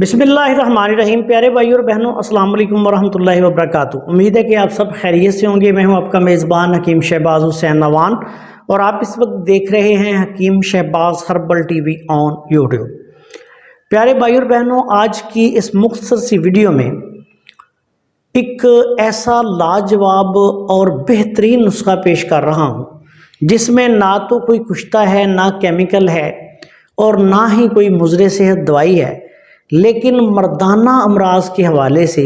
बिस्मिल्लाहिर्रहमानिर्रहीम। प्यारे भाई और बहनों, अस्सलाम वालेकुम वरहमतुल्लाहि वबरकातुहू। उम्मीद है कि आप सब खैरियत से होंगे। मैं हूं आपका मेज़बान हकीम शहबाज हुसैन नवान और आप इस वक्त देख रहे हैं Hakeem Shahbaz herbal TV on YouTube. प्यारे भाई और बहनों, आज की इस मुख्तसर सी वीडियो में एक ऐसा लाजवाब और बेहतरीन नुस्खा पेश कर रहा हूं जिसमें ना तो कोई कुश्ता है, ना केमिकल है और ना ही कोई मुज़र सेहत दवाई है, लेकिन मर्दाना अमराज के हवाले से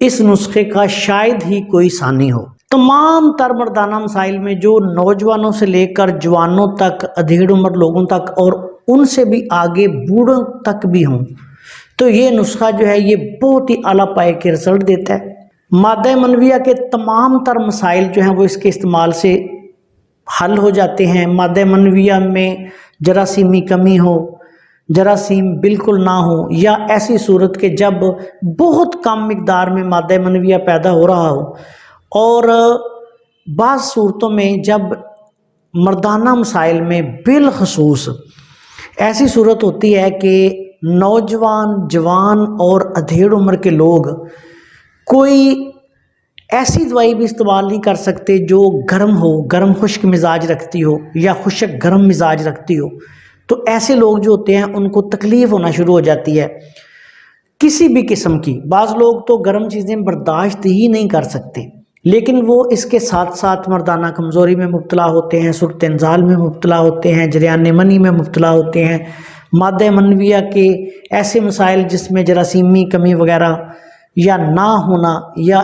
इस नुस्खे का शायद ही कोई सानी हो। तमाम तर मर्दाना मसाइल में जो नौजवानों से लेकर जवानों तक, अधेड़ उम्र लोगों तक और उनसे भी आगे बूढ़ों तक भी हों, तो ये नुस्खा जो है ये बहुत ही आला पाए के रिजल्ट देता है। मादा मनविया के तमाम तर मसाइल जो हैं वो इसके इस्तेमाल से हल हो जाते हैं। मादा मनविया में जरासीमी कमी हो, जरासीम बिल्कुल ना हो, या ऐसी सूरत के जब बहुत कम मिकदार में मादा मनविया पैदा हो रहा हो, और बाज़ सूरतों में जब मर्दाना मसाइल में बिलखसूस ऐसी सूरत होती है कि नौजवान, जवान और अधेड़ उम्र के लोग कोई ऐसी दवाई भी इस्तेमाल नहीं कर सकते जो गर्म हो, गर्म खुश्क मिजाज रखती हो या खुश्क गर्म मिजाज रखती हो। तो ऐसे लोग जो होते हैं उनको तकलीफ़ होना शुरू हो जाती है किसी भी किस्म की। बाज़ लोग तो गर्म चीज़ें बर्दाश्त ही नहीं कर सकते, लेकिन वो इसके साथ साथ मर्दाना कमज़ोरी में मुब्तला होते हैं, सुर्त इंजाल में मुब्तला होते हैं, जरियान मनी में मुब्तला होते हैं, मादा मनविया के ऐसे मसाइल जिसमें जरासीमी कमी वगैरह या ना होना या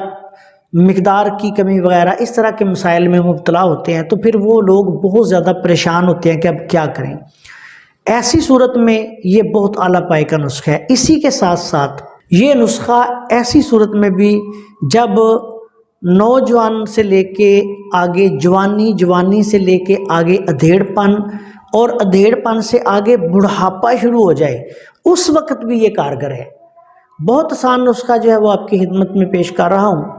मिकदार की कमी वगैरह इस तरह के मसाइल में मुब्तला होते हैं। तो फिर वो लोग बहुत ज़्यादा परेशान होते हैं कि अब क्या करें। ऐसी सूरत में ये बहुत आला पाए का नुस्खा है। इसी के साथ साथ ये नुस्खा ऐसी सूरत में भी जब नौजवान से लेके आगे जवानी, जवानी से लेके आगे अधेड़पन और अधेड़पन से आगे बुढ़ापा शुरू हो जाए, उस वक्त भी ये कारगर है। बहुत आसान नुस्खा जो है वो आपकी खिदमत में पेश कर रहा हूँ।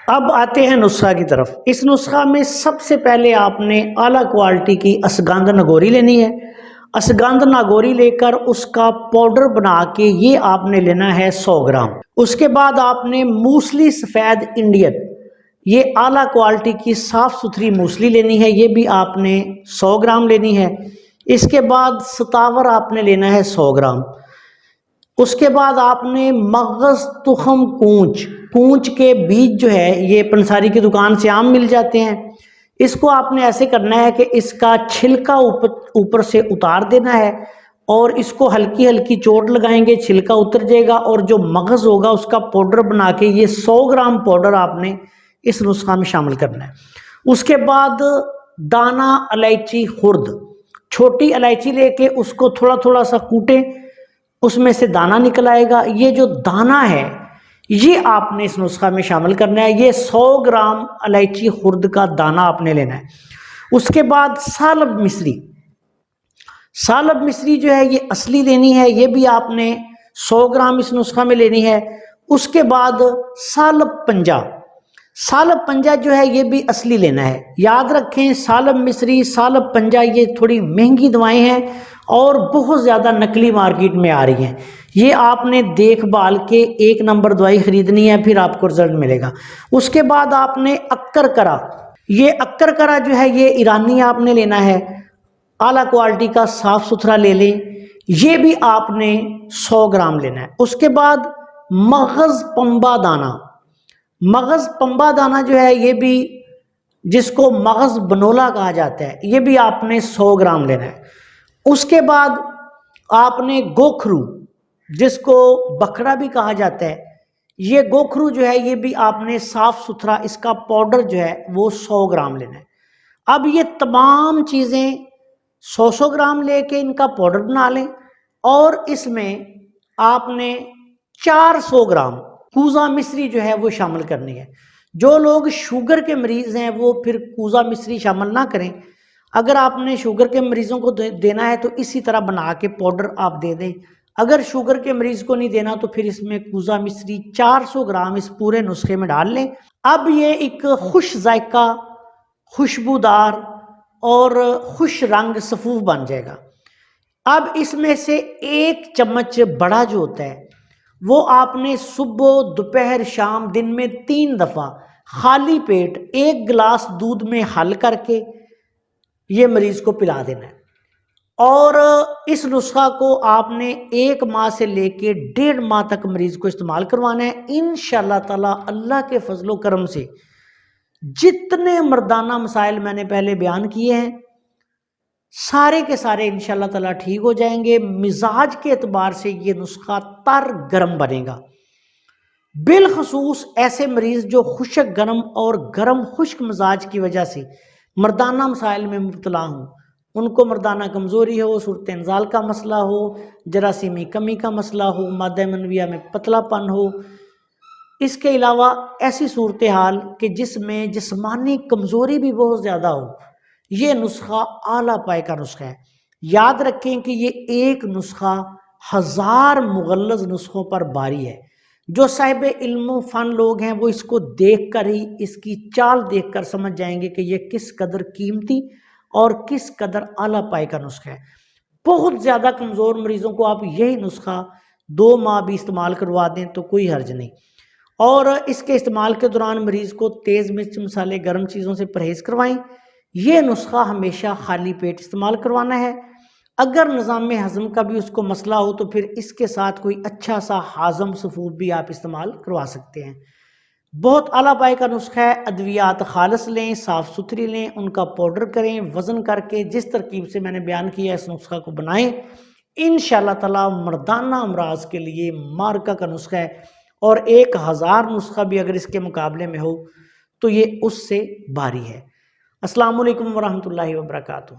अब आते हैं नुस्खा की तरफ। इस नुस्खा में सबसे पहले आपने आला क्वालिटी की अश्वगंधा नागौरी लेनी है। अश्वगंधा नागौरी लेकर उसका पाउडर बना के ये आपने लेना है 100 ग्राम। उसके बाद आपने मूसली सफ़ेद इंडियन, ये आला क्वालिटी की साफ़ सुथरी मूसली लेनी है, ये भी आपने 100 ग्राम लेनी है। इसके बाद सतावर आपने लेना है 100 ग्राम। उसके बाद आपने मगज़, तुखम, कूंच के बीज जो है ये पंसारी की दुकान से आम मिल जाते हैं। इसको आपने ऐसे करना है कि इसका छिलका ऊपर से उतार देना है और इसको हल्की हल्की चोट लगाएंगे, छिलका उतर जाएगा और जो मगज़ होगा उसका पाउडर बना के ये 100 ग्राम पाउडर आपने इस नुस्खा में शामिल करना है। उसके बाद दाना इलायची खुर्द, छोटी इलायची लेके उसको थोड़ा थोड़ा सा कूटें, उसमें से दाना निकल आएगा। ये जो दाना है ये आपने इस नुस्खा में शामिल करना है। ये 100 ग्राम इलायची खुर्द का दाना आपने लेना है। उसके बाद सालब मिश्री, सालब मिश्री जो है ये असली लेनी है, ये भी आपने 100 ग्राम इस नुस्खा में लेनी है। उसके बाद सालब पंजा, सालब पंजा जो है ये भी असली लेना है। याद रखें, सालब मिश्री, सालब पंजा ये थोड़ी महंगी दवाएं हैं और बहुत ज़्यादा नकली मार्केट में आ रही हैं। ये आपने देखभाल के 1 नंबर दवाई खरीदनी है, फिर आपको रिजल्ट मिलेगा। उसके बाद आपने अक्कर करा, ये अक्कर करा जो है ये ईरानी आपने लेना है, आला क्वालिटी का साफ़ सुथरा ले लें, ये भी आपने 100 ग्राम लेना है। उसके बाद मगज़ पंबा दाना, मगज़ पंबा दाना जो है ये भी, जिसको मगज़ बनोला कहा जाता है, ये भी आपने 100 ग्राम लेना है। उसके बाद आपने गोखरू, जिसको बखड़ा भी कहा जाता है, ये गोखरू जो है ये भी आपने साफ़ सुथरा इसका पाउडर जो है वो 100 ग्राम लेना है। अब ये तमाम चीज़ें 100 ग्राम लेके इनका पाउडर बना लें और इसमें आपने 400 ग्राम कूजा मिश्री जो है वो शामिल करनी है। जो लोग शुगर के मरीज़ हैं वो फिर कूजा मिश्री शामिल ना करें। अगर आपने शुगर के मरीज़ों को देना है तो इसी तरह बना के पाउडर आप दे दें। अगर शुगर के मरीज़ को नहीं देना तो फिर इसमें कूजा मिश्री 400 ग्राम इस पूरे नुस्खे में डाल लें। अब ये एक खुश जायका, खुशबूदार और खुश रंग सफ़ूफ बन जाएगा। अब इसमें से 1 चम्मच बड़ा जो होता है وہ آپ نے صبح دوپہر شام دن میں 3 دفعہ خالی پیٹ 1 گلاس دودھ میں حل کر کے یہ مریض کو پلا دینا ہے، اور اس نسخہ کو آپ نے 1 ماہ سے لے کے 1.5 ماہ تک مریض کو استعمال کروانا ہے۔ انشاءاللہ تعالی اللہ کے فضل و کرم سے جتنے مردانہ مسائل میں نے پہلے بیان کیے ہیں سارے کے سارے انشاءاللہ تعالی ٹھیک ہو جائیں گے۔ مزاج کے اعتبار سے یہ نسخہ تر گرم بنے گا، بالخصوص ایسے مریض جو خشک گرم اور گرم خشک مزاج کی وجہ سے مردانہ مسائل میں مبتلا ہوں، ان کو مردانہ کمزوری ہو، صورت انزال کا مسئلہ ہو، جراثیمی کمی کا مسئلہ ہو، مادہ منویہ میں پتلا پن ہو، اس کے علاوہ ایسی صورتحال کہ جس میں جسمانی کمزوری بھی بہت زیادہ ہو، یہ نسخہ اعلیٰ پائے کا نسخہ ہے۔ یاد رکھیں کہ یہ ایک نسخہ 1000 مغلظ نسخوں پر باری ہے۔ جو صاحب علم و فن لوگ ہیں وہ اس کو دیکھ کر ہی اس کی چال دیکھ کر سمجھ جائیں گے کہ یہ کس قدر قیمتی اور کس قدر اعلیٰ پائے کا نسخہ ہے۔ بہت زیادہ کمزور مریضوں کو آپ یہی نسخہ 2 ماہ بھی استعمال کروا دیں تو کوئی حرج نہیں، اور اس کے استعمال کے دوران مریض کو تیز مرچ مسالے گرم چیزوں سے پرہیز کروائیں۔ یہ نسخہ ہمیشہ خالی پیٹ استعمال کروانا ہے۔ اگر نظام ہضم کا بھی اس کو مسئلہ ہو تو پھر اس کے ساتھ کوئی اچھا سا ہاضم سفود بھی آپ استعمال کروا سکتے ہیں۔ بہت اعلیٰ پائے کا نسخہ ہے۔ ادویات خالص لیں، صاف ستھری لیں، ان کا پاؤڈر کریں، وزن کر کے جس ترکیب سے میں نے بیان کیا اس نسخہ کو بنائیں۔ انشاءاللہ تعالی مردانہ امراض کے لیے مارکہ کا نسخہ ہے، اور 1000 نسخہ بھی اگر اس کے مقابلے میں ہو تو یہ اس سے بھاری ہے۔ السلام علیکم ورحمۃ اللہ وبرکاتہ۔